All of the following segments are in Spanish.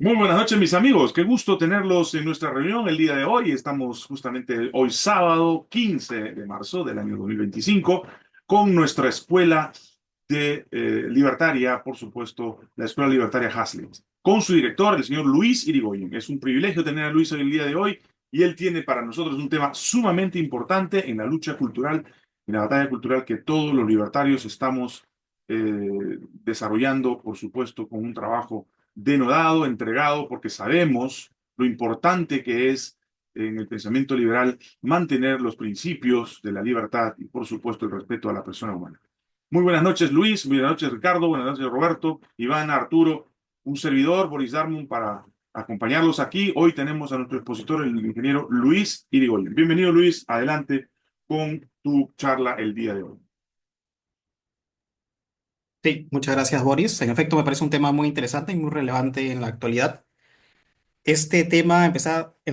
Muy buenas noches, mis amigos. Qué gusto tenerlos en nuestra reunión el día de hoy. Estamos justamente hoy sábado 15 de marzo del año 2025 con nuestra escuela de libertaria, por supuesto, la Escuela Libertaria Hazlitt, con su director, el señor Luis Irigoyen. Es un privilegio tener a Luis hoy el día de hoy y él tiene para nosotros un tema sumamente importante en la lucha cultural, en la batalla cultural que todos los libertarios estamos desarrollando, por supuesto, con un trabajo denodado, entregado, porque sabemos lo importante que es en el pensamiento liberal mantener los principios de la libertad y, por supuesto, el respeto a la persona humana. Muy buenas noches, Luis. Buenas noches, Ricardo. Buenas noches, Roberto, Iván, Arturo, un servidor, Boris Darmon, para acompañarlos aquí. Hoy tenemos a nuestro expositor, el ingeniero Luis Irigoyen. Bienvenido, Luis. Adelante con tu charla el día de hoy. Sí, muchas gracias, Boris. En efecto, me parece un tema muy interesante y muy relevante en la actualidad. Este tema en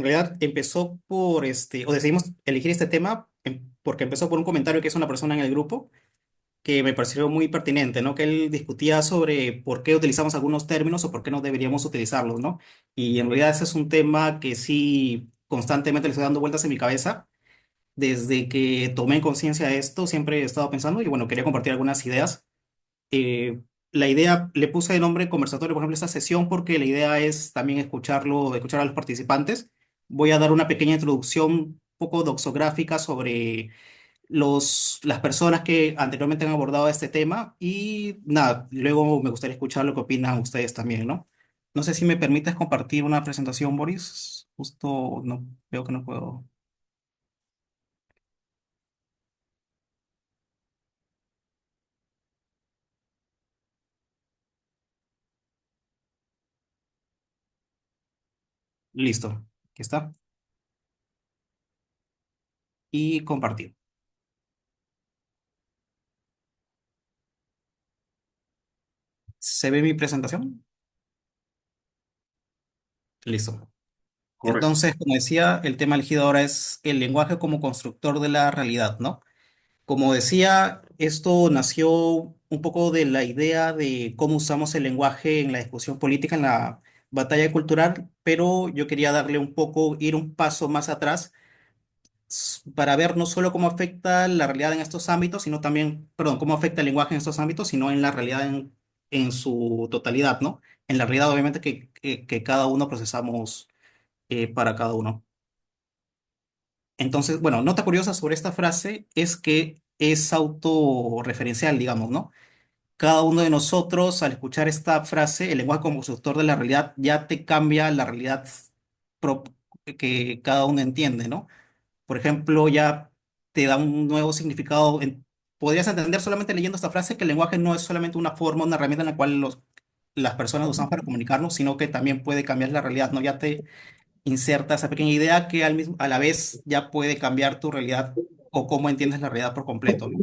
realidad empezó o decidimos elegir este tema porque empezó por un comentario que hizo una persona en el grupo que me pareció muy pertinente, ¿no? Que él discutía sobre por qué utilizamos algunos términos o por qué no deberíamos utilizarlos, ¿no? Y en realidad ese es un tema que sí constantemente le estoy dando vueltas en mi cabeza. Desde que tomé conciencia de esto, siempre he estado pensando y bueno, quería compartir algunas ideas. La idea, le puse de nombre conversatorio, por ejemplo, esta sesión, porque la idea es también escuchar a los participantes. Voy a dar una pequeña introducción un poco doxográfica sobre las personas que anteriormente han abordado este tema y nada, luego me gustaría escuchar lo que opinan ustedes también, ¿no? No sé si me permites compartir una presentación, Boris. Justo no veo que no puedo. Listo, aquí está. Y compartir. ¿Se ve mi presentación? Listo. Correcto. Entonces, como decía, el tema elegido ahora es el lenguaje como constructor de la realidad, ¿no? Como decía, esto nació un poco de la idea de cómo usamos el lenguaje en la discusión política, en la batalla cultural, pero yo quería darle un poco, ir un paso más atrás para ver no solo cómo afecta la realidad en estos ámbitos, sino también, perdón, cómo afecta el lenguaje en estos ámbitos, sino en la realidad en su totalidad, ¿no? En la realidad, obviamente, que cada uno procesamos para cada uno. Entonces, bueno, nota curiosa sobre esta frase es que es autorreferencial, digamos, ¿no? Cada uno de nosotros, al escuchar esta frase, el lenguaje como constructor de la realidad, ya te cambia la realidad pro- que cada uno entiende, ¿no? Por ejemplo, ya te da un nuevo significado. Podrías entender solamente leyendo esta frase que el lenguaje no es solamente una forma, una herramienta en la cual las personas usamos para comunicarnos, sino que también puede cambiar la realidad, ¿no? Ya te inserta esa pequeña idea que a la vez ya puede cambiar tu realidad o cómo entiendes la realidad por completo, ¿no?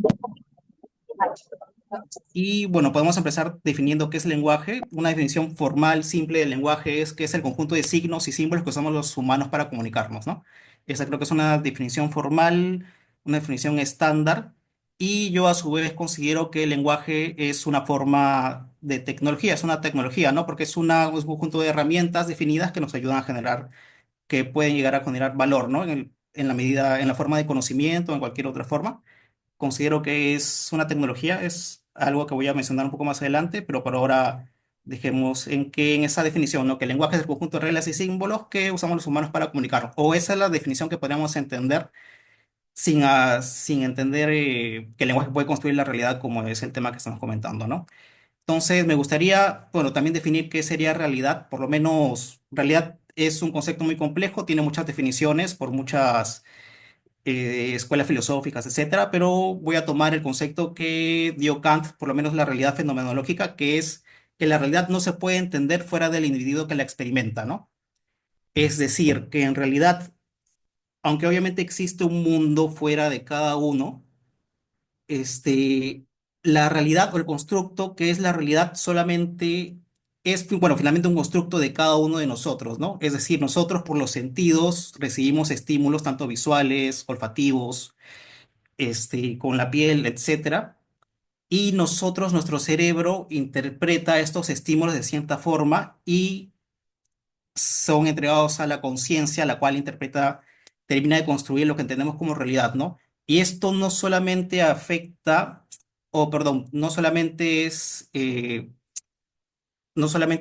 Y bueno, podemos empezar definiendo qué es lenguaje. Una definición formal, simple del lenguaje es que es el conjunto de signos y símbolos que usamos los humanos para comunicarnos, ¿no? Esa creo que es una definición formal, una definición estándar. Y yo a su vez considero que el lenguaje es una forma de tecnología, es una tecnología, ¿no? Porque es un conjunto de herramientas definidas que nos ayudan a generar que pueden llegar a generar valor, ¿no? En la medida, en la forma de conocimiento, en cualquier otra forma. Considero que es una tecnología, es algo que voy a mencionar un poco más adelante, pero por ahora dejemos en esa definición, ¿no? Que el lenguaje es el conjunto de reglas y símbolos que usamos los humanos para comunicarnos. O esa es la definición que podríamos entender sin entender que el lenguaje puede construir la realidad como es el tema que estamos comentando, ¿no? Entonces, me gustaría, bueno, también definir qué sería realidad. Por lo menos, realidad es un concepto muy complejo, tiene muchas definiciones por muchas escuelas filosóficas, etcétera, pero voy a tomar el concepto que dio Kant, por lo menos la realidad fenomenológica, que es que la realidad no se puede entender fuera del individuo que la experimenta, ¿no? Es decir, que en realidad, aunque obviamente existe un mundo fuera de cada uno, este, la realidad o el constructo que es la realidad solamente es, bueno, finalmente un constructo de cada uno de nosotros, ¿no? Es decir, nosotros por los sentidos recibimos estímulos tanto visuales, olfativos, con la piel, etcétera, y nosotros, nuestro cerebro interpreta estos estímulos de cierta forma y son entregados a la conciencia, la cual termina de construir lo que entendemos como realidad, ¿no? Y esto no solamente afecta, o perdón, no solamente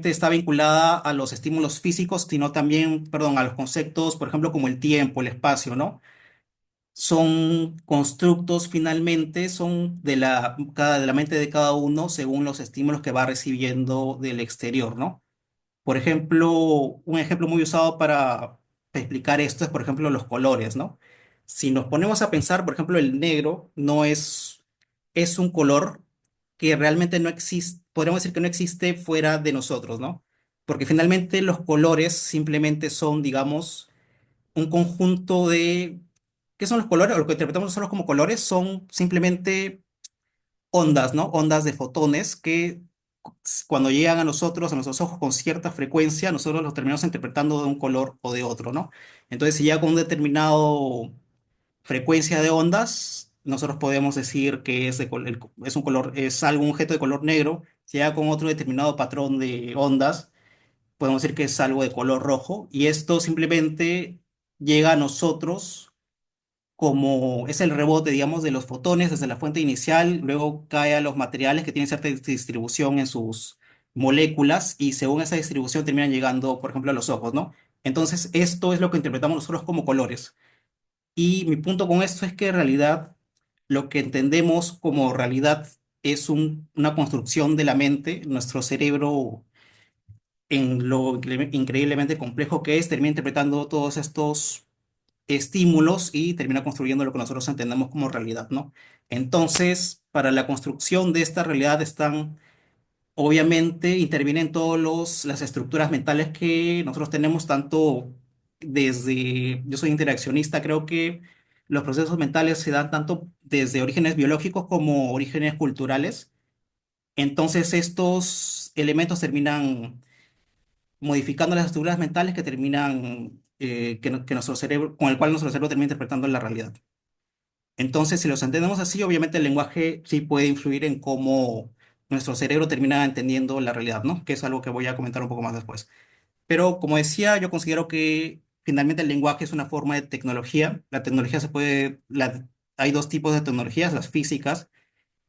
está vinculada a los estímulos físicos, sino también, perdón, a los conceptos, por ejemplo, como el tiempo, el espacio, ¿no? Son constructos finalmente, son de la mente de cada uno según los estímulos que va recibiendo del exterior, ¿no? Por ejemplo, un ejemplo muy usado para explicar esto es, por ejemplo, los colores, ¿no? Si nos ponemos a pensar, por ejemplo, el negro es un color que realmente no existe, podríamos decir que no existe fuera de nosotros, ¿no? Porque finalmente los colores simplemente son, digamos, un conjunto de... ¿Qué son los colores? O lo que interpretamos nosotros como colores son simplemente ondas, ¿no? Ondas de fotones que cuando llegan a nuestros ojos con cierta frecuencia, nosotros los terminamos interpretando de un color o de otro, ¿no? Entonces, si ya con un determinado frecuencia de ondas, nosotros podemos decir que es un color, es algún objeto de color negro. Si ya con otro determinado patrón de ondas, podemos decir que es algo de color rojo. Y esto simplemente llega a nosotros como es el rebote, digamos, de los fotones desde la fuente inicial, luego cae a los materiales que tienen cierta distribución en sus moléculas y según esa distribución terminan llegando, por ejemplo, a los ojos, ¿no? Entonces, esto es lo que interpretamos nosotros como colores. Y mi punto con esto es que en realidad lo que entendemos como realidad es una construcción de la mente, nuestro cerebro en lo increíblemente complejo que es, termina interpretando todos estos estímulos y termina construyendo lo que nosotros entendemos como realidad, ¿no? Entonces, para la construcción de esta realidad obviamente, intervienen las estructuras mentales que nosotros tenemos, tanto yo soy interaccionista, creo que los procesos mentales se dan tanto desde orígenes biológicos como orígenes culturales. Entonces, estos elementos terminan modificando las estructuras mentales que que nuestro cerebro, con el cual nuestro cerebro termina interpretando la realidad. Entonces, si los entendemos así, obviamente el lenguaje sí puede influir en cómo nuestro cerebro termina entendiendo la realidad, ¿no? Que es algo que voy a comentar un poco más después. Pero como decía, yo considero que finalmente el lenguaje es una forma de tecnología. La tecnología hay dos tipos de tecnologías, las físicas,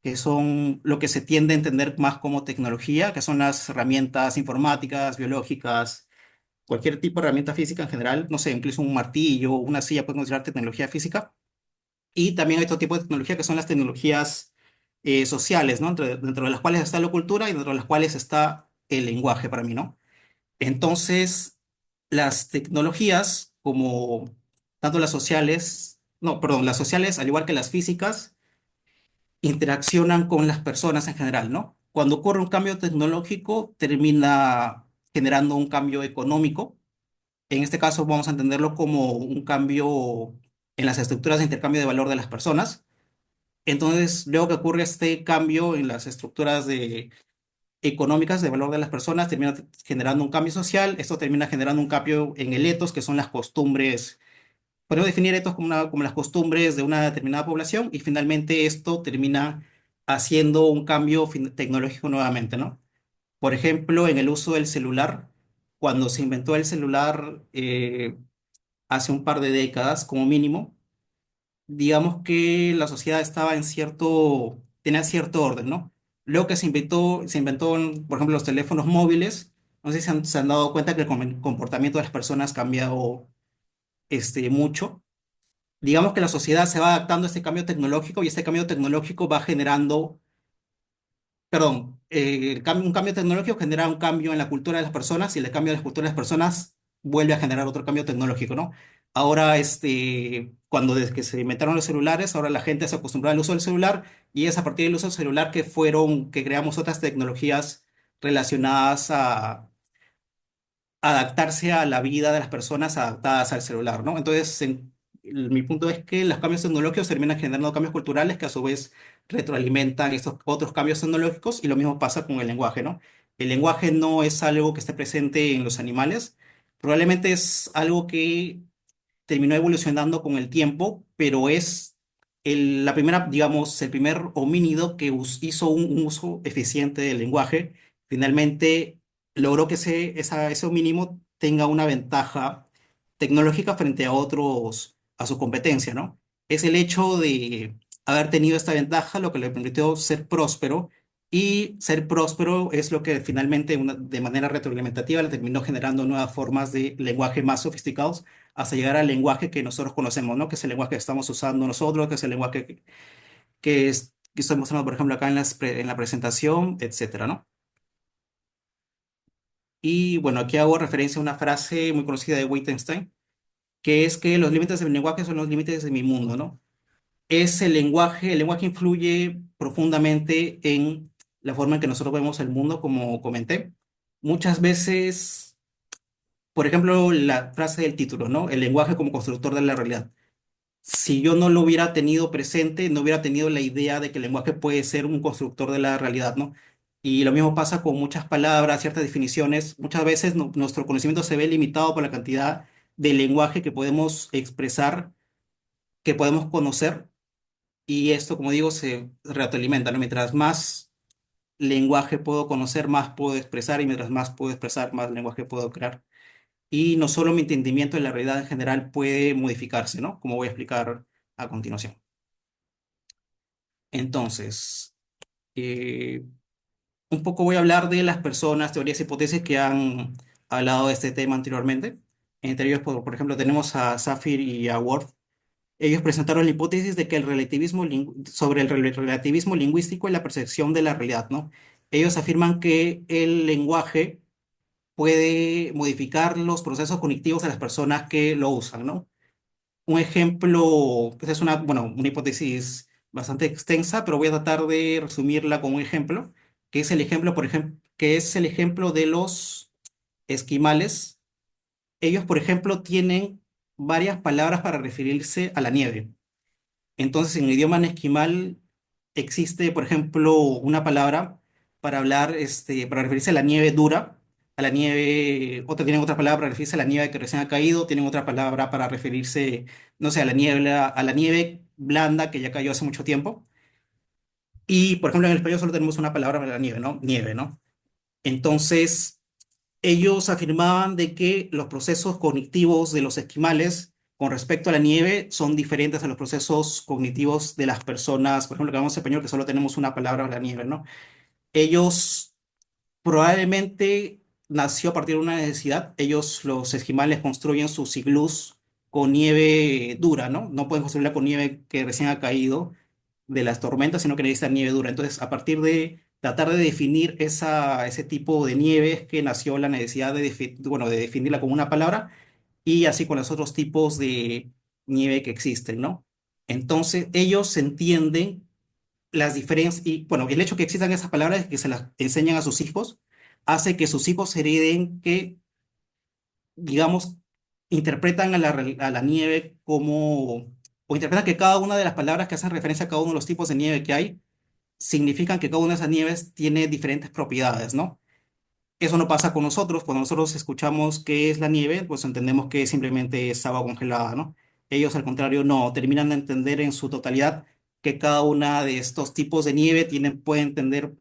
que son lo que se tiende a entender más como tecnología, que son las herramientas informáticas, biológicas, cualquier tipo de herramienta física en general, no sé, incluso un martillo, una silla puede considerar tecnología física. Y también hay otro tipo de tecnología que son las tecnologías sociales, ¿no? Dentro de las cuales está la cultura y dentro de las cuales está el lenguaje para mí, ¿no? Entonces, las tecnologías, como tanto las sociales, no, perdón, las sociales, al igual que las físicas, interaccionan con las personas en general, ¿no? Cuando ocurre un cambio tecnológico, termina generando un cambio económico. En este caso, vamos a entenderlo como un cambio en las estructuras de intercambio de valor de las personas. Entonces, luego que ocurre este cambio en las económicas de valor de las personas, termina generando un cambio social. Esto termina generando un cambio en el etos, que son las costumbres. Podemos definir etos como las costumbres de una determinada población y finalmente esto termina haciendo un cambio tecnológico nuevamente, ¿no? Por ejemplo, en el uso del celular, cuando se inventó el celular hace un par de décadas como mínimo, digamos que la sociedad estaba tenía cierto orden, ¿no? Luego que se inventó, por ejemplo, los teléfonos móviles, no sé si se han dado cuenta que el comportamiento de las personas ha cambiado mucho. Digamos que la sociedad se va adaptando a este cambio tecnológico y este cambio tecnológico va generando, perdón, un cambio tecnológico genera un cambio en la cultura de las personas y el cambio de la cultura de las personas vuelve a generar otro cambio tecnológico, ¿no? Ahora, cuando desde que se inventaron los celulares, ahora la gente se acostumbró al uso del celular y es a partir del uso del celular que creamos otras tecnologías relacionadas a adaptarse a la vida de las personas adaptadas al celular, ¿no? Entonces, mi punto es que los cambios tecnológicos terminan generando cambios culturales que a su vez retroalimentan estos otros cambios tecnológicos y lo mismo pasa con el lenguaje, ¿no? El lenguaje no es algo que esté presente en los animales, probablemente es algo que terminó evolucionando con el tiempo, pero es la primera, digamos, el primer homínido que hizo un uso eficiente del lenguaje. Finalmente logró que ese homínido tenga una ventaja tecnológica frente a otros, a su competencia, ¿no? Es el hecho de haber tenido esta ventaja lo que le permitió ser próspero, y ser próspero es lo que finalmente, de manera retroalimentativa, le terminó generando nuevas formas de lenguaje más sofisticados hasta llegar al lenguaje que nosotros conocemos, ¿no? Que es el lenguaje que estamos usando nosotros, que es el lenguaje que estoy mostrando, por ejemplo, acá en la presentación, etcétera, ¿no? Y bueno, aquí hago referencia a una frase muy conocida de Wittgenstein, que es que los límites de mi lenguaje son los límites de mi mundo, ¿no? Es el lenguaje influye profundamente en la forma en que nosotros vemos el mundo, como comenté. Muchas veces, por ejemplo, la frase del título, ¿no? El lenguaje como constructor de la realidad. Si yo no lo hubiera tenido presente, no hubiera tenido la idea de que el lenguaje puede ser un constructor de la realidad, ¿no? Y lo mismo pasa con muchas palabras, ciertas definiciones. Muchas veces nuestro conocimiento se ve limitado por la cantidad de lenguaje que podemos expresar, que podemos conocer, y esto, como digo, se retroalimenta, ¿no? Mientras más lenguaje puedo conocer, más puedo expresar, y mientras más puedo expresar, más lenguaje puedo crear. Y no solo mi entendimiento de la realidad en general puede modificarse, ¿no? Como voy a explicar a continuación. Entonces, eh, un poco voy a hablar de las personas, teorías y hipótesis que han hablado de este tema anteriormente. Entre ellos, por ejemplo, tenemos a Safir y a Worth. Ellos presentaron la hipótesis de que el sobre el relativismo lingüístico y la percepción de la realidad, ¿no? Ellos afirman que el lenguaje puede modificar los procesos cognitivos de las personas que lo usan, ¿no? Un ejemplo, esa es una, bueno, una hipótesis bastante extensa, pero voy a tratar de resumirla con un ejemplo, que es el ejemplo, por ejemplo, que es el ejemplo de los esquimales. Ellos, por ejemplo, tienen varias palabras para referirse a la nieve. Entonces, en el idioma esquimal existe, por ejemplo, una palabra para hablar, para referirse a la nieve dura, a la nieve, otra tienen otra palabra para referirse a la nieve que recién ha caído, tienen otra palabra para referirse, no sé, a la nieve blanda que ya cayó hace mucho tiempo. Y, por ejemplo, en el español solo tenemos una palabra para la nieve, ¿no? Nieve, ¿no? Entonces, ellos afirmaban de que los procesos cognitivos de los esquimales con respecto a la nieve son diferentes a los procesos cognitivos de las personas, por ejemplo, que hablamos español, que solo tenemos una palabra para la nieve, ¿no? Ellos probablemente nació a partir de una necesidad. Ellos, los esquimales, construyen sus iglús con nieve dura, ¿no? No pueden construirla con nieve que recién ha caído de las tormentas, sino que necesitan nieve dura. Entonces, a partir de tratar de definir ese tipo de nieve es que nació la necesidad bueno, de definirla con una palabra, y así con los otros tipos de nieve que existen, ¿no? Entonces, ellos entienden las diferencias, y bueno, el hecho que existan esas palabras, que se las enseñan a sus hijos, hace que sus hijos hereden que, digamos, interpretan a la nieve como, o interpretan que cada una de las palabras que hacen referencia a cada uno de los tipos de nieve que hay, significan que cada una de esas nieves tiene diferentes propiedades, ¿no? Eso no pasa con nosotros. Cuando nosotros escuchamos qué es la nieve, pues entendemos que simplemente es agua congelada, ¿no? Ellos, al contrario, no, terminan de entender en su totalidad que cada una de estos tipos de nieve pueden tener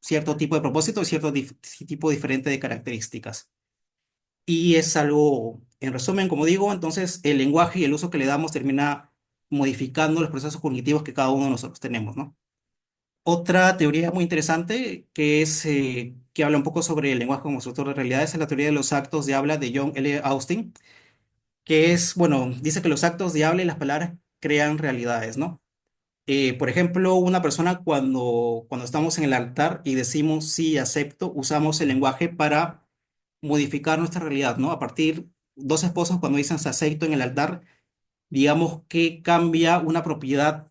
cierto tipo de propósito y cierto tipo diferente de características. Y es algo, en resumen, como digo, entonces el lenguaje y el uso que le damos termina modificando los procesos cognitivos que cada uno de nosotros tenemos, ¿no? Otra teoría muy interesante que habla un poco sobre el lenguaje como constructor de realidades es la teoría de los actos de habla de John L. Austin, que es, bueno, dice que los actos de habla y las palabras crean realidades, ¿no? Por ejemplo, una persona cuando estamos en el altar y decimos sí, acepto, usamos el lenguaje para modificar nuestra realidad, ¿no? A partir, dos esposos cuando dicen se acepto en el altar, digamos que cambia una propiedad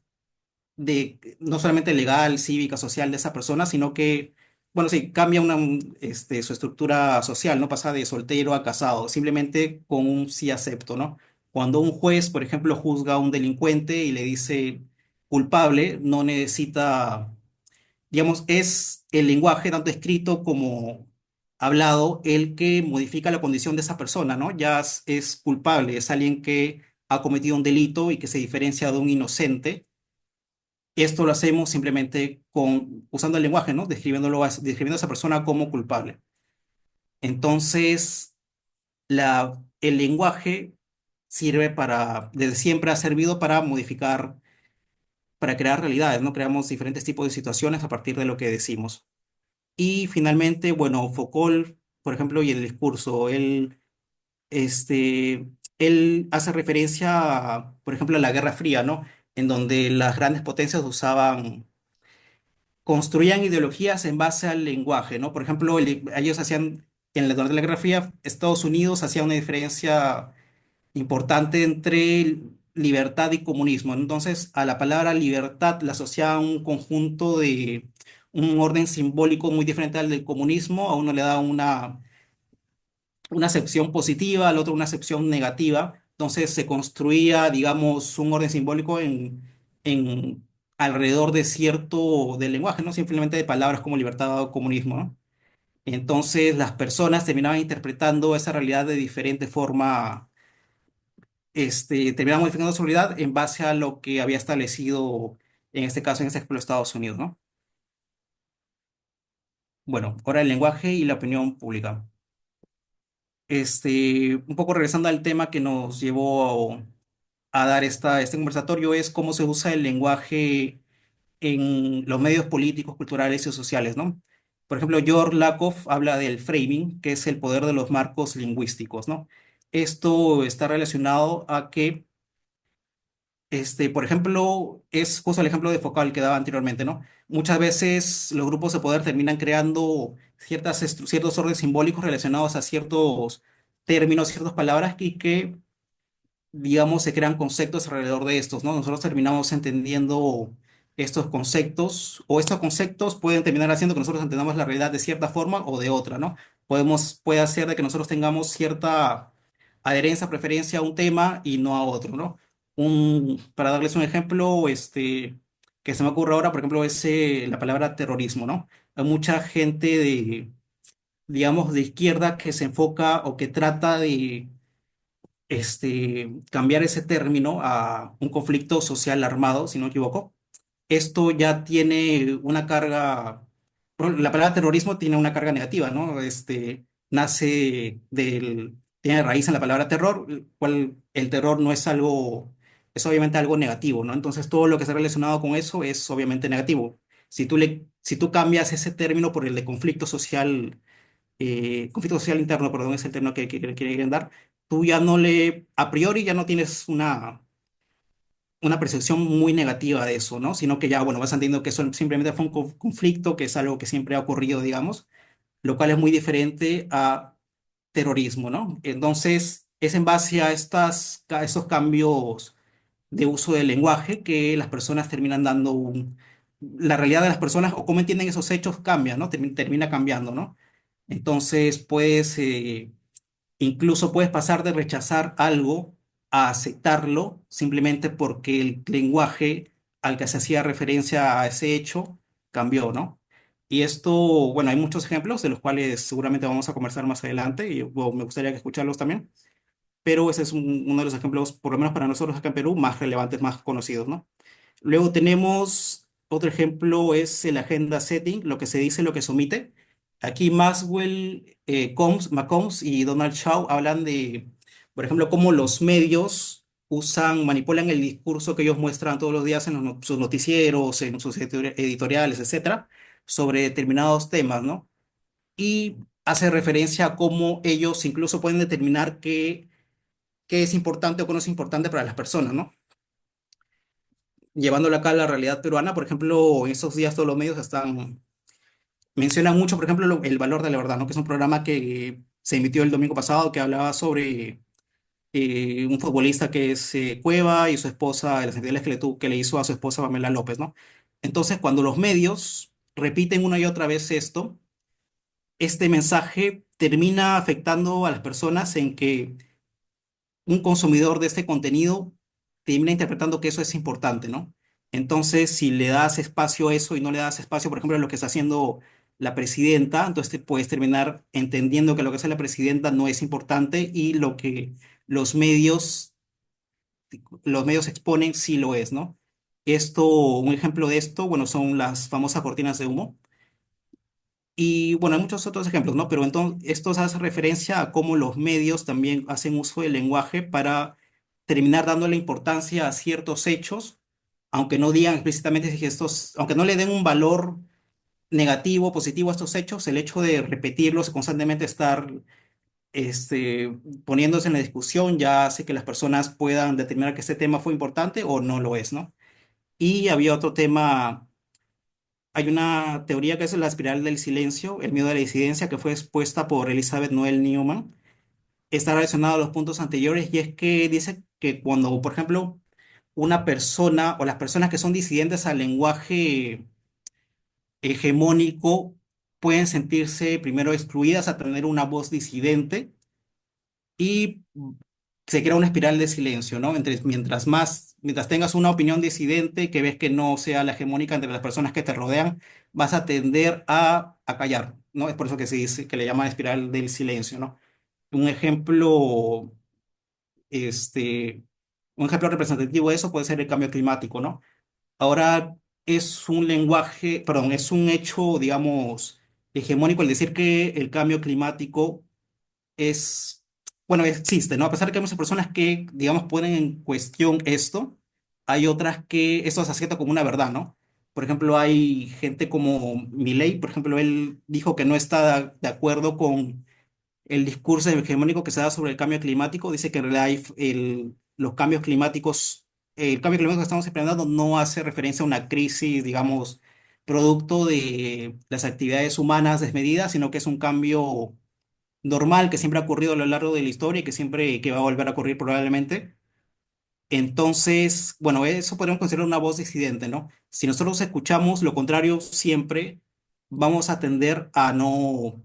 no solamente legal, cívica, social de esa persona, sino que, bueno, sí, cambia su estructura social, ¿no? Pasa de soltero a casado, simplemente con un sí acepto, ¿no? Cuando un juez, por ejemplo, juzga a un delincuente y le dice culpable, no necesita, digamos, es el lenguaje, tanto escrito como hablado, el que modifica la condición de esa persona, ¿no? Ya es culpable, es alguien que ha cometido un delito y que se diferencia de un inocente. Esto lo hacemos simplemente usando el lenguaje, ¿no? Describiendo a esa persona como culpable. Entonces, el lenguaje sirve desde siempre ha servido para modificar, para crear realidades, ¿no? Creamos diferentes tipos de situaciones a partir de lo que decimos. Y finalmente, bueno, Foucault, por ejemplo, y el discurso, este, él hace referencia, por ejemplo, a la Guerra Fría, ¿no? En donde las grandes potencias construían ideologías en base al lenguaje, ¿no? Por ejemplo, ellos hacían, durante la Guerra Fría, Estados Unidos hacía una diferencia importante entre libertad y comunismo. Entonces, a la palabra libertad la asociaba un conjunto de un orden simbólico muy diferente al del comunismo. A uno le da una acepción positiva, al otro una acepción negativa. Entonces, se construía, digamos, un orden simbólico en alrededor de cierto del lenguaje, no simplemente de palabras como libertad o comunismo, ¿no? Entonces, las personas terminaban interpretando esa realidad de diferente forma, terminaba modificando su realidad en base a lo que había establecido, en este caso, en este ejemplo, Estados Unidos, ¿no? Bueno, ahora el lenguaje y la opinión pública. Un poco regresando al tema que nos llevó a dar este conversatorio, es cómo se usa el lenguaje en los medios políticos, culturales y sociales, ¿no? Por ejemplo, George Lakoff habla del framing, que es el poder de los marcos lingüísticos, ¿no? Esto está relacionado a que por ejemplo, es justo el ejemplo de Focal que daba anteriormente, ¿no? Muchas veces los grupos de poder terminan creando ciertos órdenes simbólicos relacionados a ciertos términos, ciertas palabras que digamos, se crean conceptos alrededor de estos, ¿no? Nosotros terminamos entendiendo estos conceptos, o estos conceptos pueden terminar haciendo que nosotros entendamos la realidad de cierta forma o de otra, ¿no? Puede hacer de que nosotros tengamos cierta adherencia, preferencia a un tema y no a otro, ¿no? Para darles un ejemplo, que se me ocurre ahora, por ejemplo, es la palabra terrorismo, ¿no? Hay mucha gente digamos, de izquierda que se enfoca o que trata de cambiar ese término a un conflicto social armado, si no me equivoco. Esto ya tiene una carga, bueno, la palabra terrorismo tiene una carga negativa, ¿no? Tiene raíz en la palabra terror, el cual el terror no es algo, es obviamente algo negativo, ¿no? Entonces todo lo que está relacionado con eso es obviamente negativo. Si tú cambias ese término por el de conflicto social interno, perdón, es el término que quieren dar, tú ya no a priori ya no tienes una percepción muy negativa de eso, ¿no? Sino que ya, bueno, vas entendiendo que eso simplemente fue un conflicto, que es algo que siempre ha ocurrido, digamos, lo cual es muy diferente a terrorismo, ¿no? Entonces, es en base a estos cambios de uso del lenguaje que las personas terminan la realidad de las personas o cómo entienden esos hechos cambia, ¿no? Termina cambiando, ¿no? Entonces, incluso puedes pasar de rechazar algo a aceptarlo simplemente porque el lenguaje al que se hacía referencia a ese hecho cambió, ¿no? Y esto, bueno, hay muchos ejemplos de los cuales seguramente vamos a conversar más adelante y bueno, me gustaría que escucharlos también, pero ese es uno de los ejemplos, por lo menos para nosotros acá en Perú, más relevantes, más conocidos, ¿no? Luego tenemos otro ejemplo, es el agenda setting, lo que se dice, lo que se omite. Aquí Maxwell, McCombs y Donald Shaw hablan de, por ejemplo, cómo los medios manipulan el discurso que ellos muestran todos los días en sus noticieros, en sus editoriales, etcétera, sobre determinados temas, ¿no? Y hace referencia a cómo ellos incluso pueden determinar qué es importante o qué no es importante para las personas, ¿no? Llevándolo acá a la realidad peruana, por ejemplo, en estos días todos los medios mencionan mucho, por ejemplo, El Valor de la Verdad, ¿no? Que es un programa que se emitió el domingo pasado que hablaba sobre un futbolista que es Cueva y su esposa, las infidelidades que le hizo a su esposa Pamela López, ¿no? Entonces, cuando los medios repiten una y otra vez esto, este mensaje termina afectando a las personas en que un consumidor de este contenido termina interpretando que eso es importante, ¿no? Entonces, si le das espacio a eso y no le das espacio, por ejemplo, a lo que está haciendo la presidenta, entonces te puedes terminar entendiendo que lo que hace la presidenta no es importante y lo que los medios, los medios exponen sí lo es, ¿no? Un ejemplo de esto, bueno, son las famosas cortinas de humo. Y bueno, hay muchos otros ejemplos, ¿no? Pero entonces esto hace referencia a cómo los medios también hacen uso del lenguaje para terminar dándole importancia a ciertos hechos, aunque no digan explícitamente si estos, aunque no le den un valor negativo o positivo a estos hechos, el hecho de repetirlos y constantemente estar poniéndose en la discusión ya hace que las personas puedan determinar que este tema fue importante o no lo es, ¿no? Y había otro tema, hay una teoría que es la espiral del silencio, el miedo a la disidencia, que fue expuesta por Elizabeth Noel Newman. Está relacionado a los puntos anteriores y es que dice que cuando, por ejemplo, una persona o las personas que son disidentes al lenguaje hegemónico pueden sentirse primero excluidas a tener una voz disidente y se crea una espiral de silencio, ¿no? Mientras tengas una opinión disidente que ves que no sea la hegemónica entre las personas que te rodean, vas a tender a callar, ¿no? Es por eso que se dice que le llaman espiral del silencio, ¿no? Un ejemplo, este, un ejemplo representativo de eso puede ser el cambio climático, ¿no? Ahora es un lenguaje, perdón, es un hecho, digamos, hegemónico el decir que el cambio climático es, bueno, existe, ¿no? A pesar de que hay muchas personas que, digamos, ponen en cuestión esto, hay otras que esto se acepta como una verdad, ¿no? Por ejemplo, hay gente como Milei, por ejemplo, él dijo que no está de acuerdo con el discurso hegemónico que se da sobre el cambio climático. Dice que en realidad los cambios climáticos, el cambio climático que estamos experimentando no hace referencia a una crisis, digamos, producto de las actividades humanas desmedidas, sino que es un cambio normal que siempre ha ocurrido a lo largo de la historia y que siempre que va a volver a ocurrir probablemente. Entonces, bueno, eso podemos considerar una voz disidente, ¿no? Si nosotros escuchamos lo contrario siempre, vamos a tender a no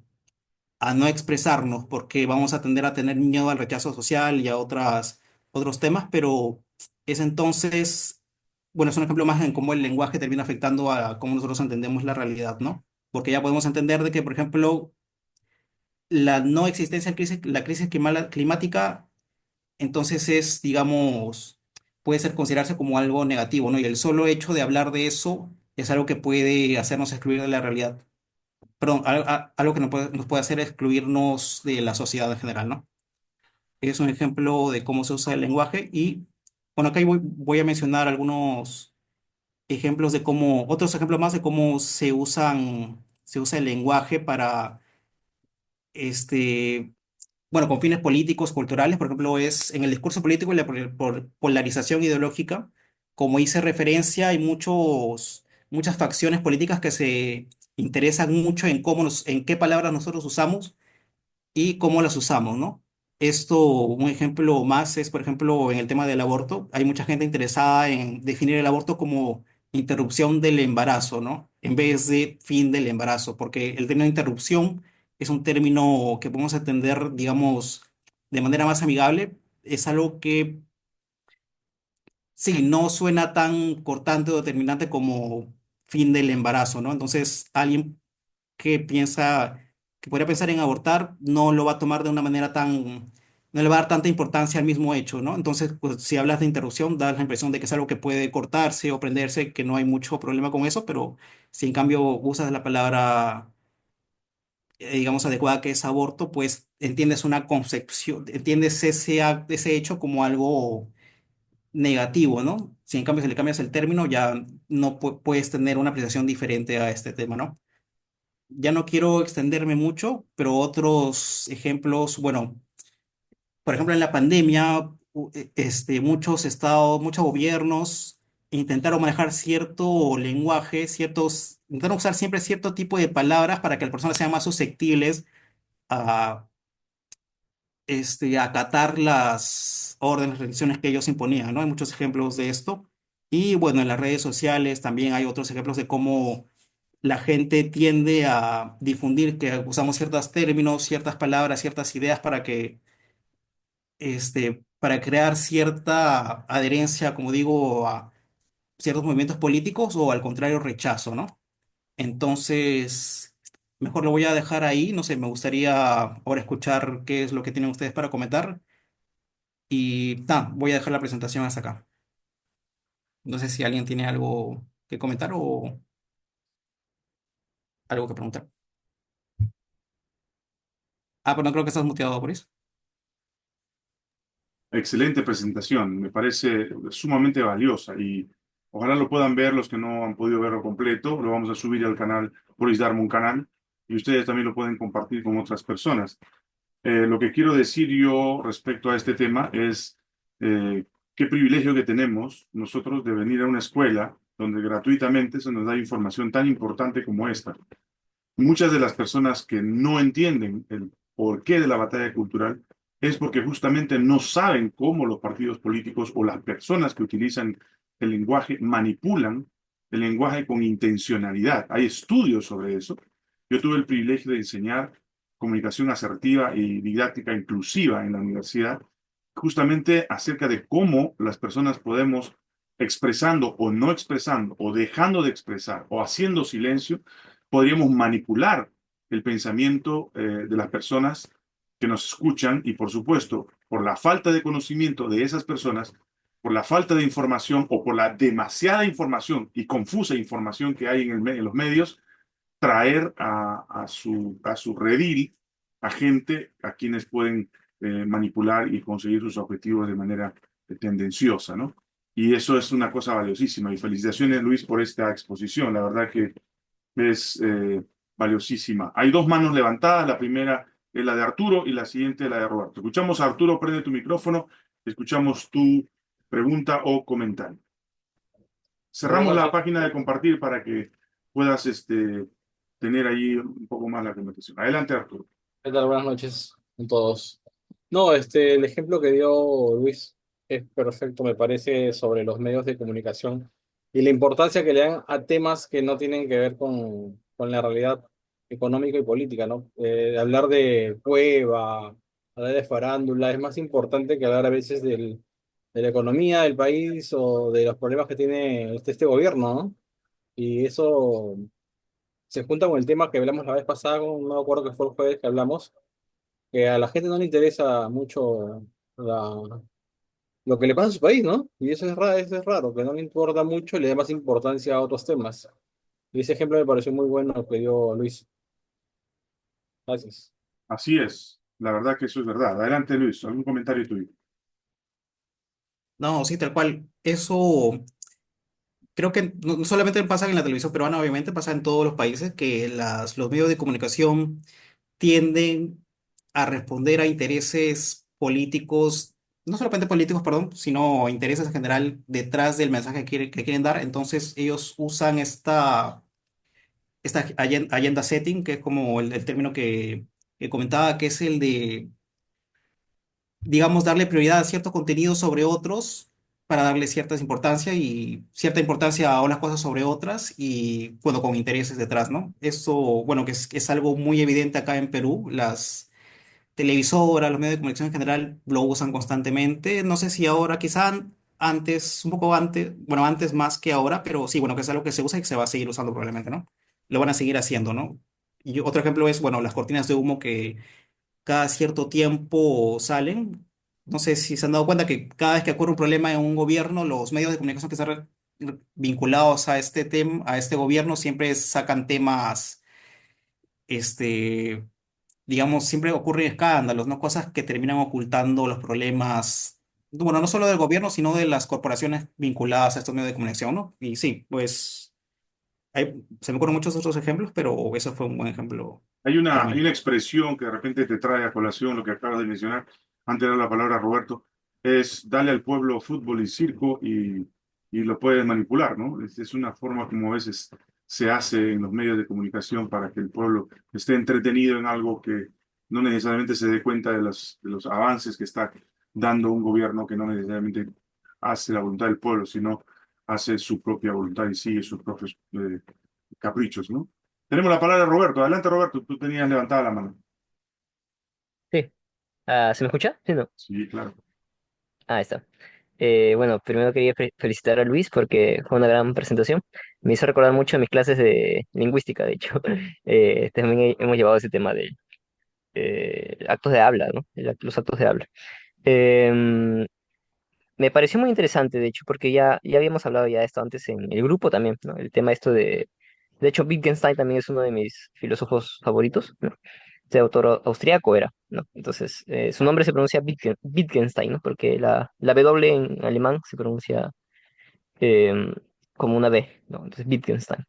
expresarnos porque vamos a tender a tener miedo al rechazo social y a otros temas, pero es entonces, bueno, es un ejemplo más en cómo el lenguaje termina afectando a cómo nosotros entendemos la realidad, ¿no? Porque ya podemos entender de que, por ejemplo, la no existencia de la crisis climática, entonces es, digamos, puede ser considerarse como algo negativo, ¿no? Y el solo hecho de hablar de eso es algo que puede hacernos excluir de la realidad. Perdón, algo que nos puede hacer excluirnos de la sociedad en general, ¿no? Es un ejemplo de cómo se usa el lenguaje y, bueno, acá voy a mencionar algunos ejemplos de cómo, otros ejemplos más de cómo se usa el lenguaje para, este, bueno, con fines políticos, culturales, por ejemplo, es en el discurso político y la polarización ideológica, como hice referencia, hay muchas facciones políticas que se interesan mucho en en qué palabras nosotros usamos y cómo las usamos, ¿no? Esto, un ejemplo más es, por ejemplo, en el tema del aborto. Hay mucha gente interesada en definir el aborto como interrupción del embarazo, ¿no? En vez de fin del embarazo, porque el término interrupción es un término que podemos entender, digamos, de manera más amigable. Es algo que, sí, no suena tan cortante o determinante como fin del embarazo, ¿no? Entonces, alguien que piensa, que podría pensar en abortar, no lo va a tomar de una manera no le va a dar tanta importancia al mismo hecho, ¿no? Entonces, pues si hablas de interrupción, das la impresión de que es algo que puede cortarse o prenderse, que no hay mucho problema con eso, pero si en cambio usas la palabra, digamos, adecuada que es aborto, pues entiendes una concepción, entiendes ese hecho como algo negativo, ¿no? Si en cambio se le cambias el término, ya no puedes tener una apreciación diferente a este tema, ¿no? Ya no quiero extenderme mucho, pero otros ejemplos, bueno, por ejemplo, en la pandemia, muchos estados, muchos gobiernos intentaron manejar cierto lenguaje, intentaron usar siempre cierto tipo de palabras para que las personas sean más susceptibles a, a acatar las órdenes, restricciones que ellos imponían, ¿no? Hay muchos ejemplos de esto. Y bueno, en las redes sociales también hay otros ejemplos de cómo la gente tiende a difundir que usamos ciertos términos, ciertas palabras, ciertas ideas para crear cierta adherencia, como digo, a ciertos movimientos políticos o al contrario, rechazo, ¿no? Entonces, mejor lo voy a dejar ahí. No sé, me gustaría ahora escuchar qué es lo que tienen ustedes para comentar y voy a dejar la presentación hasta acá. No sé si alguien tiene algo que comentar o algo que preguntar. Ah, pero no creo que estás muteado, Boris. Excelente presentación, me parece sumamente valiosa y ojalá lo puedan ver los que no han podido verlo completo. Lo vamos a subir al canal Boris Darmon canal y ustedes también lo pueden compartir con otras personas. Lo que quiero decir yo respecto a este tema es eh, qué privilegio que tenemos nosotros de venir a una escuela donde gratuitamente se nos da información tan importante como esta. Muchas de las personas que no entienden el porqué de la batalla cultural es porque justamente no saben cómo los partidos políticos o las personas que utilizan el lenguaje manipulan el lenguaje con intencionalidad. Hay estudios sobre eso. Yo tuve el privilegio de enseñar comunicación asertiva y didáctica inclusiva en la universidad, justamente acerca de cómo las personas podemos, expresando o no expresando, o dejando de expresar, o haciendo silencio, podríamos manipular el pensamiento de las personas que nos escuchan y, por supuesto, por la falta de conocimiento de esas personas, por la falta de información o por la demasiada información y confusa información que hay en los medios, traer a su redil a gente a quienes pueden manipular y conseguir sus objetivos de manera tendenciosa, ¿no? Y eso es una cosa valiosísima. Y felicitaciones, Luis, por esta exposición. La verdad que es valiosísima. Hay dos manos levantadas, la primera es la de Arturo y la siguiente es la de Roberto. Escuchamos a Arturo, prende tu micrófono, escuchamos tu pregunta o comentario. Buenas Cerramos la noches. página de compartir para que puedas tener ahí un poco más la conversación. Adelante, Arturo. ¿Qué tal? Buenas noches a todos. No, el ejemplo que dio Luis es perfecto, me parece, sobre los medios de comunicación y la importancia que le dan a temas que no tienen que ver con la realidad económica y política, ¿no? Hablar de Cueva, hablar de farándula, es más importante que hablar a veces de la economía del país o de los problemas que tiene este gobierno, ¿no? Y eso se junta con el tema que hablamos la vez pasada, no me acuerdo que fue el jueves que hablamos, que a la gente no le interesa mucho lo que le pasa a su país, ¿no? Y eso es raro, que no le importa mucho y le da más importancia a otros temas. Y ese ejemplo me pareció muy bueno que dio Luis. Gracias. Así es, la verdad que eso es verdad. Adelante, Luis, algún comentario tuyo. No, sí, tal cual. Eso creo que no solamente pasa en la televisión peruana, obviamente, pasa en todos los países que los medios de comunicación tienden a responder a intereses políticos, no solamente políticos, perdón, sino intereses en general detrás del mensaje que quieren dar. Entonces ellos usan esta agenda setting, que es como el término que comentaba, que es el de, digamos, darle prioridad a ciertos contenidos sobre otros para darle cierta importancia a unas cosas sobre otras y, bueno, con intereses detrás, ¿no? Eso, bueno, que es algo muy evidente acá en Perú. Las televisoras, los medios de comunicación en general lo usan constantemente. No sé si ahora, quizá antes, un poco antes, bueno, antes más que ahora, pero sí, bueno, que es algo que se usa y que se va a seguir usando probablemente, ¿no? Lo van a seguir haciendo, ¿no? Y otro ejemplo es, bueno, las cortinas de humo que cada cierto tiempo salen. No sé si se han dado cuenta que cada vez que ocurre un problema en un gobierno, los medios de comunicación que están vinculados a este tema, a este gobierno, siempre sacan temas, este, digamos, siempre ocurren escándalos, ¿no? Cosas que terminan ocultando los problemas, bueno, no solo del gobierno, sino de las corporaciones vinculadas a estos medios de comunicación, ¿no? Y sí, pues se me ocurren muchos otros ejemplos, pero eso fue un buen ejemplo para Hay mí. una expresión que de repente te trae a colación lo que acabas de mencionar, antes de dar la palabra a Roberto, es darle al pueblo fútbol y circo y lo puedes manipular, ¿no? Es una forma como a veces se hace en los medios de comunicación para que el pueblo esté entretenido en algo que no necesariamente se dé cuenta de los avances que está dando un gobierno que no necesariamente hace la voluntad del pueblo, sino hace su propia voluntad y sigue sus propios caprichos, ¿no? Tenemos la palabra de Roberto. Adelante, Roberto. Tú tenías levantada la mano. Sí. ¿Se me escucha? Sí, no. Sí, claro. Ahí está. Bueno, primero quería felicitar a Luis porque fue una gran presentación. Me hizo recordar mucho a mis clases de lingüística, de hecho. También hemos llevado ese tema de actos de habla, ¿no? Los actos de habla. Em, Me pareció muy interesante, de hecho, porque ya habíamos hablado ya de esto antes en el grupo también, ¿no? El tema esto de hecho, Wittgenstein también es uno de mis filósofos favoritos, ¿no? Este autor austriaco era. ¿no? Entonces, su nombre se pronuncia Wittgenstein, ¿no? Porque la W en alemán se pronuncia em, como una B, ¿no? Entonces, Wittgenstein.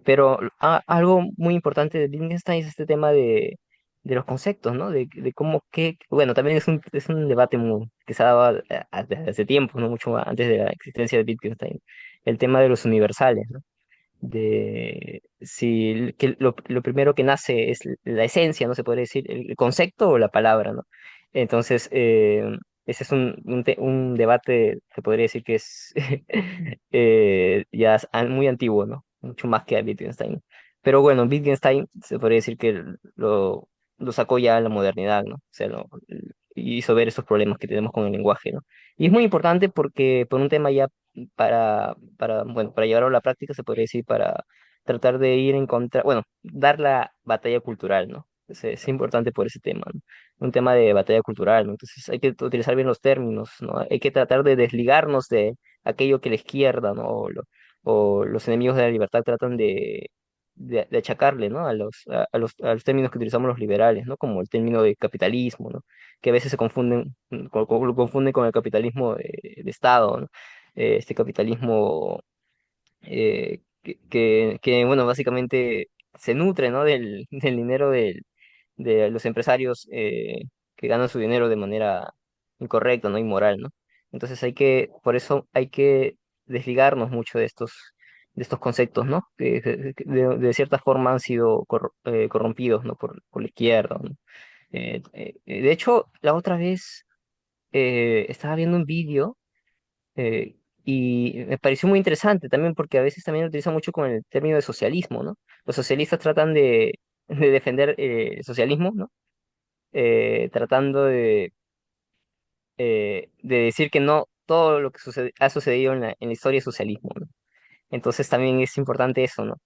Pero algo muy importante de Wittgenstein es este tema de los conceptos, ¿no? De cómo, bueno, también es un debate que se ha dado desde hace tiempo, ¿no? Mucho antes de la existencia de Wittgenstein, el tema de los universales, ¿no? De si lo primero que nace es la esencia, ¿no? Se podría decir, el concepto o la palabra, ¿no? Entonces, ese es un debate que podría decir que es ya muy antiguo, ¿no? Mucho más que a Wittgenstein. Pero bueno, Wittgenstein se podría decir que lo sacó ya a la modernidad, ¿no? O sea, hizo ver esos problemas que tenemos con el lenguaje, ¿no? Y es muy importante porque por un tema ya bueno, para llevarlo a la práctica se podría decir para tratar de ir en contra, bueno, dar la batalla cultural, ¿no? Es importante por ese tema, ¿no? Un tema de batalla cultural, ¿no? Entonces hay que utilizar bien los términos, ¿no? Hay que tratar de desligarnos de aquello que la izquierda, ¿no? O los enemigos de la libertad tratan de achacarle, ¿no? A los términos que utilizamos los liberales, ¿no? Como el término de capitalismo, ¿no? Que a veces se confunden, lo confunden con el capitalismo de Estado, ¿no? Este capitalismo bueno, básicamente se nutre, ¿no? del dinero de los empresarios que ganan su dinero de manera incorrecta, ¿no? Inmoral, ¿no? Entonces por eso hay que desligarnos mucho de estos conceptos, ¿no? Que de cierta forma han sido corrompidos, ¿no? Por la izquierda, ¿no? De hecho, la otra vez estaba viendo un vídeo eh, y me pareció muy interesante también porque a veces también lo utilizan mucho con el término de socialismo, ¿no? Los socialistas tratan de defender el socialismo, ¿no? Tratando de decir que no todo lo que ha sucedido en la historia es socialismo, ¿no? Entonces también es importante eso, ¿no?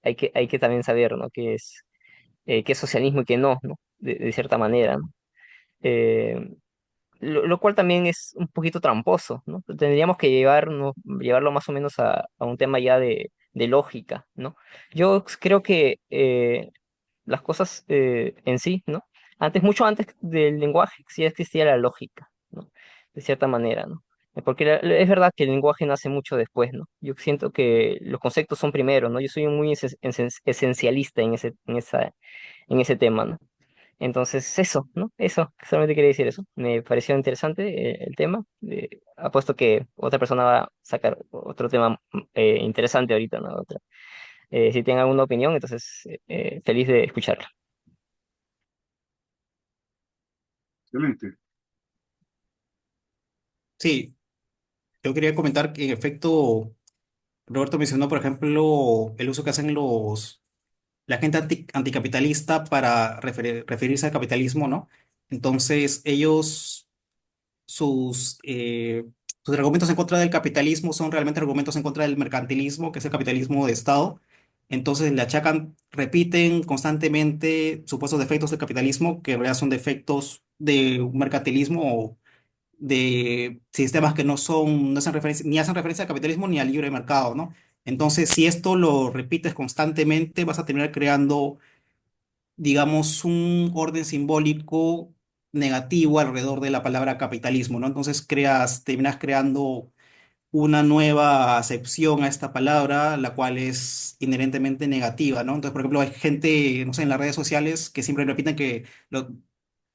Hay que también saber, ¿no? Qué es socialismo y qué no, ¿no? De cierta manera, ¿no? Eh, lo cual también es un poquito tramposo, ¿no? Tendríamos que llevarlo más o menos a un tema ya de lógica, ¿no? Yo creo que las cosas en sí, ¿no? Mucho antes del lenguaje, sí existía la lógica, ¿no? De cierta manera, ¿no? Porque es verdad que el lenguaje nace mucho después, ¿no? Yo siento que los conceptos son primero, ¿no? Yo soy muy esencialista en ese tema, ¿no? Entonces, eso, ¿no? Eso, solamente quería decir eso. Me pareció interesante el tema. Apuesto que otra persona va a sacar otro tema interesante ahorita, ¿no? Si tienen alguna opinión, entonces feliz de escucharla. Excelente. Sí, yo quería comentar que en efecto, Roberto mencionó, por ejemplo, el uso que hacen la gente anticapitalista para referirse al capitalismo, ¿no? Entonces, sus argumentos en contra del capitalismo son realmente argumentos en contra del mercantilismo, que es el capitalismo de Estado. Entonces, le achacan, repiten constantemente supuestos defectos del capitalismo, que en realidad son defectos de un mercantilismo de sistemas que no hacen referencia, ni hacen referencia al capitalismo ni al libre mercado, ¿no? Entonces, si esto lo repites constantemente, vas a terminar creando, digamos, un orden simbólico negativo alrededor de la palabra capitalismo, ¿no? Entonces, terminas creando una nueva acepción a esta palabra, la cual es inherentemente negativa, ¿no? Entonces, por ejemplo, hay gente, no sé, en las redes sociales que siempre repiten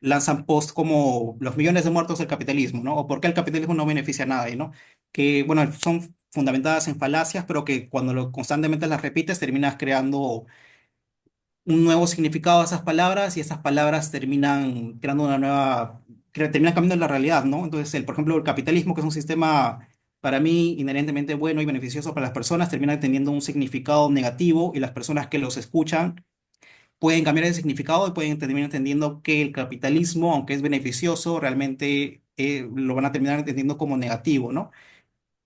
lanzan posts como los millones de muertos del capitalismo, ¿no? O por qué el capitalismo no beneficia a nadie, ¿no? Que, bueno, son fundamentadas en falacias, pero que cuando constantemente las repites terminas creando un nuevo significado a esas palabras y esas palabras terminan creando terminan cambiando la realidad, ¿no? Entonces, por ejemplo, el capitalismo, que es un sistema para mí inherentemente bueno y beneficioso para las personas, termina teniendo un significado negativo y las personas que los escuchan pueden cambiar de significado y pueden terminar entendiendo que el capitalismo, aunque es beneficioso, realmente lo van a terminar entendiendo como negativo, ¿no?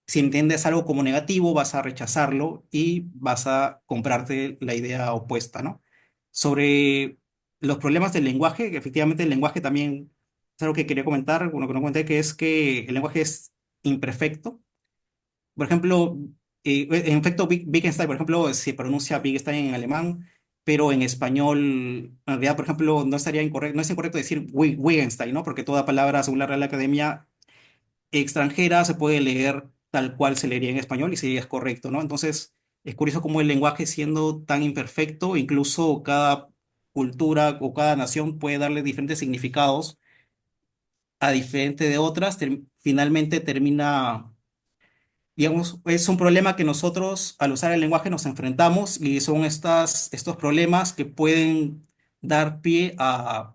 Si entiendes algo como negativo, vas a rechazarlo y vas a comprarte la idea opuesta, ¿no? Sobre los problemas del lenguaje, que efectivamente el lenguaje también es algo que quería comentar, bueno, que no comenté, que es que el lenguaje es imperfecto. Por ejemplo, en efecto, Wittgenstein, por ejemplo, se pronuncia Wittgenstein en alemán, pero en español, en realidad, por ejemplo, no estaría incorrecto, no es incorrecto decir Wittgenstein, ¿no? Porque toda palabra, según la Real Academia extranjera, se puede leer tal cual se leería en español y sería correcto, ¿no? Entonces, es curioso cómo el lenguaje, siendo tan imperfecto, incluso cada cultura o cada nación puede darle diferentes significados a diferente de otras, finalmente termina, digamos, es un problema que nosotros al usar el lenguaje nos enfrentamos y son estos problemas que pueden dar pie a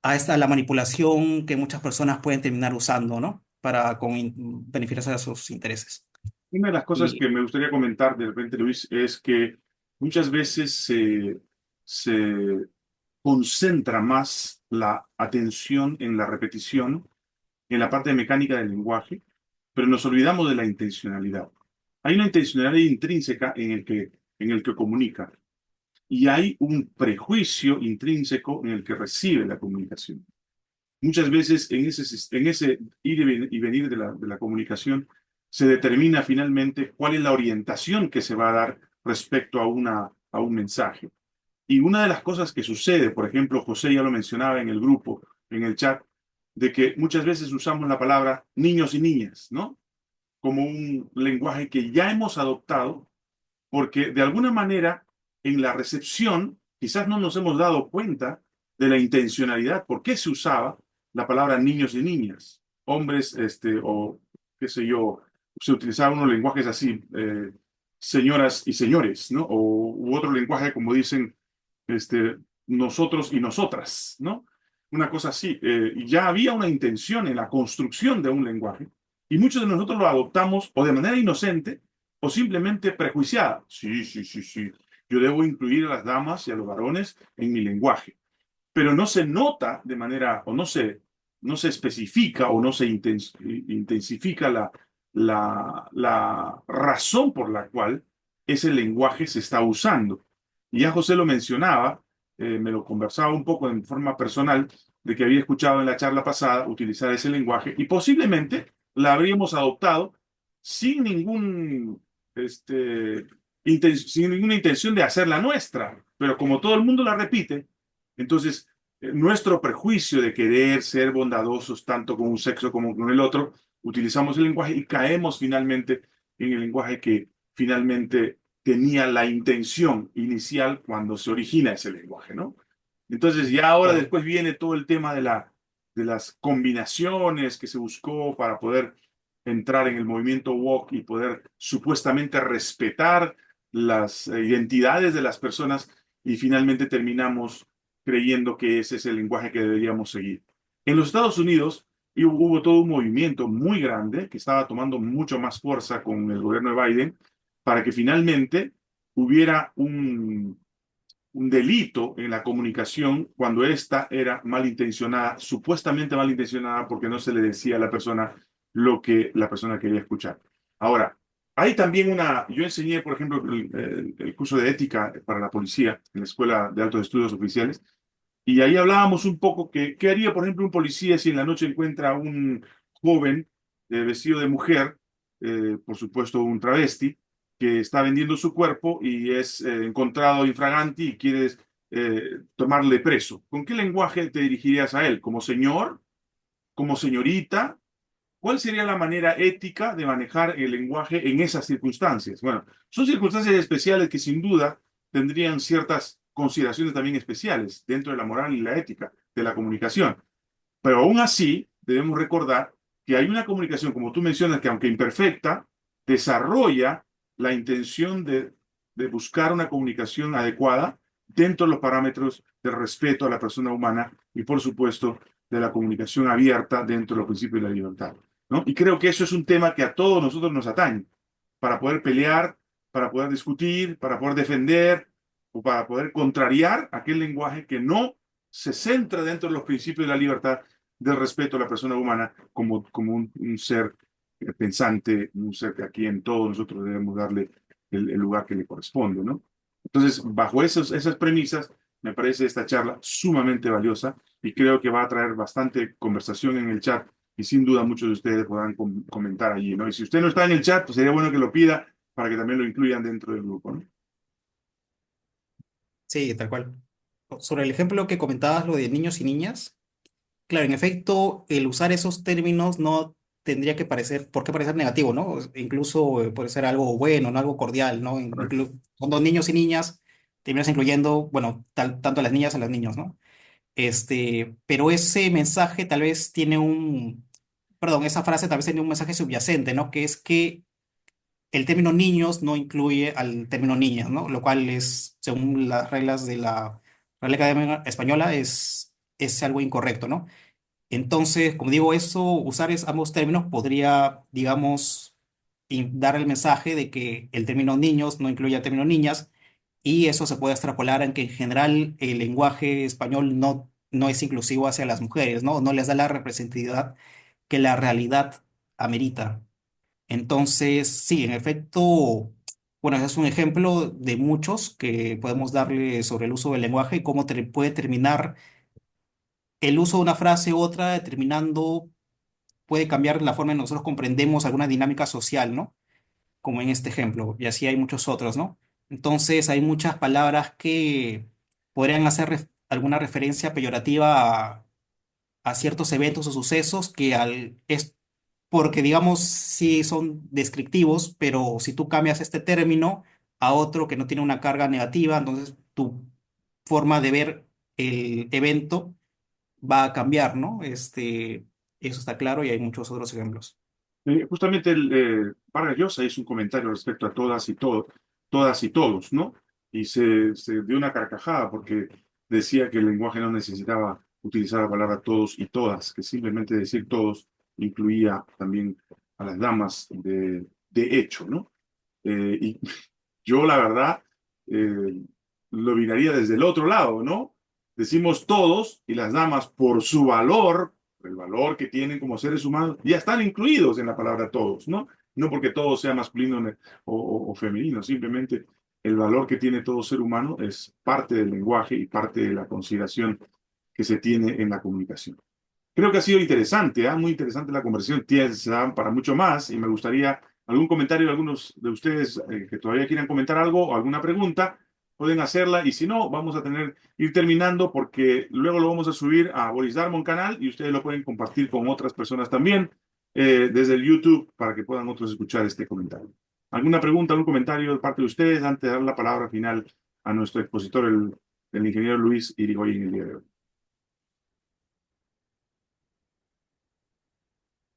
la manipulación que muchas personas pueden terminar usando, ¿no? Para beneficiarse de sus intereses. Una de las cosas Y que me gustaría comentar de repente, Luis, es que muchas veces se concentra más la atención en la repetición, en la parte mecánica del lenguaje, pero nos olvidamos de la intencionalidad. Hay una intencionalidad intrínseca en el que comunica y hay un prejuicio intrínseco en el que recibe la comunicación. Muchas veces en ese ir y venir de la comunicación se determina finalmente cuál es la orientación que se va a dar respecto a un mensaje. Y una de las cosas que sucede, por ejemplo, José ya lo mencionaba en el grupo, en el chat, de que muchas veces usamos la palabra niños y niñas, ¿no? Como un lenguaje que ya hemos adoptado, porque de alguna manera en la recepción quizás no nos hemos dado cuenta de la intencionalidad, por qué se usaba la palabra niños y niñas, hombres, o qué sé yo, se utilizaban unos lenguajes así, señoras y señores, ¿no? U otro lenguaje como dicen, este, nosotros y nosotras, ¿no? Una cosa así. Ya había una intención en la construcción de un lenguaje y muchos de nosotros lo adoptamos o de manera inocente o simplemente prejuiciada. Sí, sí, sí, sí. Yo debo incluir a las damas y a los varones en mi lenguaje, pero no se nota de manera, o no se especifica o no se intensifica la razón por la cual ese lenguaje se está usando. Y ya José lo mencionaba, me lo conversaba un poco en forma personal, de que había escuchado en la charla pasada utilizar ese lenguaje y posiblemente la habríamos adoptado sin sin ninguna intención de hacerla nuestra. Pero como todo el mundo la repite, entonces nuestro prejuicio de querer ser bondadosos tanto con un sexo como con el otro, utilizamos el lenguaje y caemos finalmente en el lenguaje que finalmente tenía la intención inicial cuando se origina ese lenguaje, ¿no? Entonces ya ahora Claro. después viene todo el tema de las combinaciones que se buscó para poder entrar en el movimiento woke y poder supuestamente respetar las identidades de las personas y finalmente terminamos creyendo que ese es el lenguaje que deberíamos seguir. En los Estados Unidos hubo todo un movimiento muy grande que estaba tomando mucho más fuerza con el gobierno de Biden para que finalmente hubiera un delito en la comunicación cuando ésta era malintencionada, supuestamente malintencionada porque no se le decía a la persona lo que la persona quería escuchar. Ahora, hay también yo enseñé, por ejemplo, el curso de ética para la policía en la Escuela de Altos Estudios Oficiales, y ahí hablábamos un poco que qué haría, por ejemplo, un policía si en la noche encuentra a un joven vestido de mujer, por supuesto un travesti, que está vendiendo su cuerpo y es encontrado infraganti y quieres tomarle preso. ¿Con qué lenguaje te dirigirías a él? ¿Como señor? ¿Como señorita? ¿Cuál sería la manera ética de manejar el lenguaje en esas circunstancias? Bueno, son circunstancias especiales que sin duda tendrían ciertas consideraciones también especiales dentro de la moral y la ética de la comunicación. Pero aún así, debemos recordar que hay una comunicación, como tú mencionas, que aunque imperfecta, desarrolla la intención de buscar una comunicación adecuada dentro de los parámetros del respeto a la persona humana y, por supuesto, de la comunicación abierta dentro de los principios de la libertad, ¿no? Y creo que eso es un tema que a todos nosotros nos atañe, para poder pelear, para poder discutir, para poder defender o para poder contrariar aquel lenguaje que no se centra dentro de los principios de la libertad, del respeto a la persona humana como un ser pensante, un ser que aquí en todos nosotros debemos darle el lugar que le corresponde, ¿no? Entonces, bajo esas premisas, me parece esta charla sumamente valiosa y creo que va a traer bastante conversación en el chat y sin duda muchos de ustedes podrán comentar allí, ¿no? Y si usted no está en el chat, pues sería bueno que lo pida para que también lo incluyan dentro del grupo, ¿no? Sí, tal cual. Sobre el ejemplo que comentabas, lo de niños y niñas, claro, en efecto, el usar esos términos no tendría que parecer, por qué parecer negativo, ¿no? Incluso puede ser algo bueno, no algo cordial, ¿no? Correcto. Cuando niños y niñas, terminas incluyendo, bueno, tanto a las niñas a los niños, ¿no? Pero ese mensaje tal vez tiene perdón, esa frase tal vez tiene un mensaje subyacente, ¿no? Que es que el término niños no incluye al término niñas, ¿no? Lo cual es, según las reglas de la Real Academia Española, es algo incorrecto, ¿no? Entonces, como digo, usar ambos términos podría, digamos, dar el mensaje de que el término niños no incluye al término niñas, y eso se puede extrapolar en que en general el lenguaje español no es inclusivo hacia las mujeres, ¿no? No les da la representatividad que la realidad amerita. Entonces, sí, en efecto, bueno, ese es un ejemplo de muchos que podemos darle sobre el uso del lenguaje y cómo puede terminar el uso de una frase u otra, determinando, puede cambiar la forma en que nosotros comprendemos alguna dinámica social, ¿no? Como en este ejemplo, y así hay muchos otros, ¿no? Entonces, hay muchas palabras que podrían hacer alguna referencia peyorativa a ciertos eventos o sucesos es porque, digamos, sí son descriptivos, pero si tú cambias este término a otro que no tiene una carga negativa, entonces tu forma de ver el evento va a cambiar, ¿no? Eso está claro y hay muchos otros ejemplos. Justamente Vargas Llosa hizo un comentario respecto a todas y todos, ¿no? Y se dio una carcajada porque decía que el lenguaje no necesitaba utilizar la palabra todos y todas, que simplemente decir todos incluía también a las damas de hecho, ¿no? Y yo, la verdad, lo miraría desde el otro lado, ¿no? Decimos todos y las damas, por su valor, el valor que tienen como seres humanos, ya están incluidos en la palabra todos, ¿no? No porque todo sea masculino o femenino, simplemente el valor que tiene todo ser humano es parte del lenguaje y parte de la consideración que se tiene en la comunicación. Creo que ha sido interesante, ¿ah? Muy interesante la conversación. Se dan para mucho más y me gustaría algún comentario de algunos de ustedes que todavía quieran comentar algo o alguna pregunta, pueden hacerla y si no, vamos a ir terminando porque luego lo vamos a subir a Boris Darmon canal y ustedes lo pueden compartir con otras personas también desde el YouTube para que puedan otros escuchar este comentario. ¿Alguna pregunta, algún comentario de parte de ustedes antes de dar la palabra final a nuestro expositor, el ingeniero Luis Irigoyen, en el día de hoy?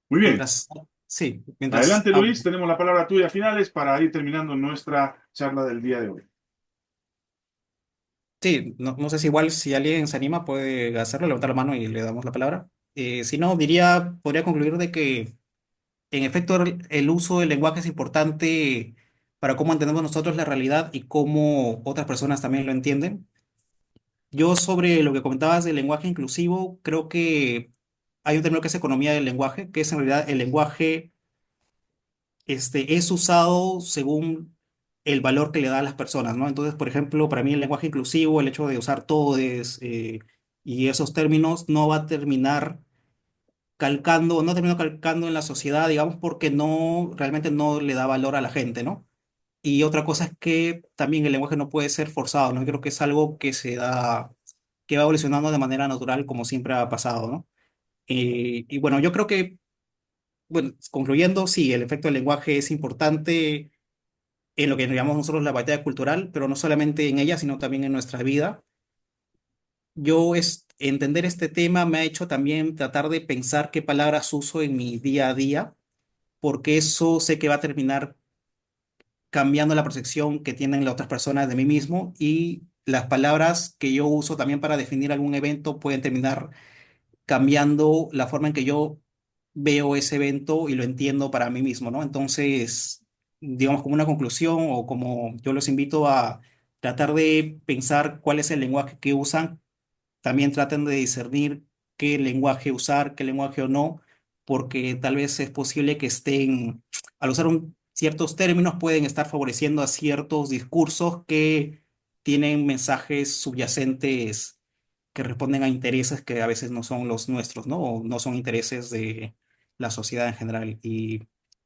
Muy bien. Mientras, sí, mientras, Adelante, Luis, tenemos la palabra tuya finales para ir terminando nuestra charla del día de hoy. sí, no sé si igual si alguien se anima puede hacerlo, levantar la mano y le damos la palabra. Si no, podría concluir de que en efecto el uso del lenguaje es importante para cómo entendemos nosotros la realidad y cómo otras personas también lo entienden. Yo sobre lo que comentabas del lenguaje inclusivo, creo que hay un término que es economía del lenguaje, que es en realidad el lenguaje es usado según el valor que le da a las personas, ¿no? Entonces, por ejemplo, para mí el lenguaje inclusivo, el hecho de usar todes y esos términos no va a terminar calcando, no termino calcando en la sociedad, digamos, porque realmente no le da valor a la gente, ¿no? Y otra cosa es que también el lenguaje no puede ser forzado, ¿no? Creo que es algo que va evolucionando de manera natural, como siempre ha pasado, ¿no? Y bueno, yo creo que, bueno, concluyendo, sí, el efecto del lenguaje es importante en lo que llamamos nosotros la batalla cultural, pero no solamente en ella, sino también en nuestra vida. Entender este tema me ha hecho también tratar de pensar qué palabras uso en mi día a día, porque eso sé que va a terminar cambiando la percepción que tienen las otras personas de mí mismo, y las palabras que yo uso también para definir algún evento pueden terminar cambiando la forma en que yo veo ese evento y lo entiendo para mí mismo, ¿no? Entonces, digamos, como una conclusión o como yo los invito a tratar de pensar cuál es el lenguaje que usan, también traten de discernir qué lenguaje usar, qué lenguaje o no, porque tal vez es posible que al usar ciertos términos, pueden estar favoreciendo a ciertos discursos que tienen mensajes subyacentes que responden a intereses que a veces no son los nuestros, ¿no? O no son intereses de la sociedad en general. Y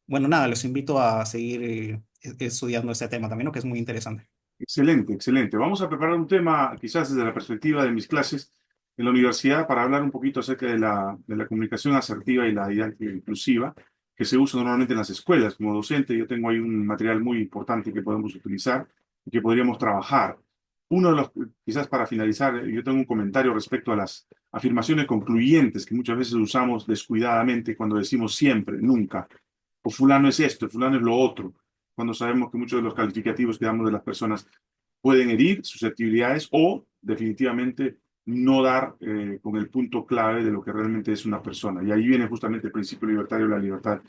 bueno, nada, los invito a seguir estudiando este tema también, ¿no? Que es muy interesante. Excelente, excelente. Vamos a preparar un tema, quizás desde la perspectiva de mis clases en la universidad, para hablar un poquito acerca de la comunicación asertiva y la didáctica inclusiva, que se usa normalmente en las escuelas. Como docente, yo tengo ahí un material muy importante que podemos utilizar y que podríamos trabajar. Uno de los, quizás para finalizar, yo tengo un comentario respecto a las afirmaciones concluyentes que muchas veces usamos descuidadamente cuando decimos siempre, nunca, o fulano es esto, fulano es lo otro, cuando sabemos que muchos de los calificativos que damos de las personas pueden herir susceptibilidades o definitivamente no dar con el punto clave de lo que realmente es una persona. Y ahí viene justamente el principio libertario de la libertad,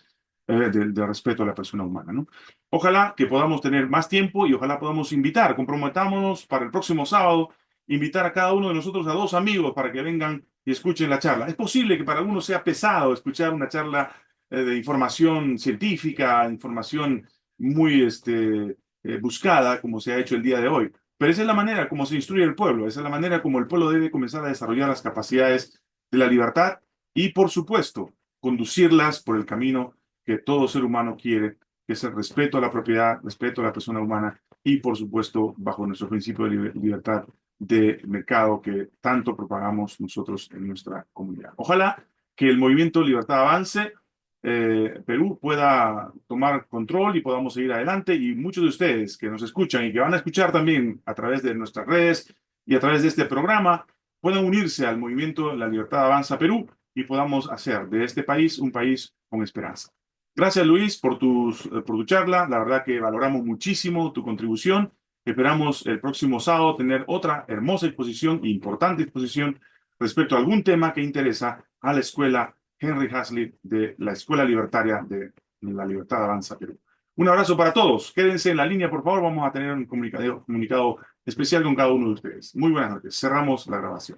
del respeto a la persona humana, ¿no? Ojalá que podamos tener más tiempo y ojalá podamos invitar, comprometámonos para el próximo sábado, invitar a cada uno de nosotros a 2 amigos para que vengan y escuchen la charla. Es posible que para algunos sea pesado escuchar una charla de información científica, información muy buscada, como se ha hecho el día de hoy. Pero esa es la manera como se instruye el pueblo, esa es la manera como el pueblo debe comenzar a desarrollar las capacidades de la libertad y, por supuesto, conducirlas por el camino que todo ser humano quiere, que es el respeto a la propiedad, respeto a la persona humana y, por supuesto, bajo nuestro principio de libertad de mercado que tanto propagamos nosotros en nuestra comunidad. Ojalá que el movimiento Libertad Avance Perú pueda tomar control y podamos seguir adelante. Y muchos de ustedes que nos escuchan y que van a escuchar también a través de nuestras redes y a través de este programa, puedan unirse al movimiento La Libertad Avanza Perú y podamos hacer de este país un país con esperanza. Gracias, Luis, por tu charla. La verdad que valoramos muchísimo tu contribución. Esperamos el próximo sábado tener otra hermosa exposición, importante exposición, respecto a algún tema que interesa a la escuela Henry Hazlitt de la Escuela Libertaria de la Libertad Avanza Perú. Un abrazo para todos. Quédense en la línea, por favor. Vamos a tener un comunicado especial con cada uno de ustedes. Muy buenas noches. Cerramos la grabación.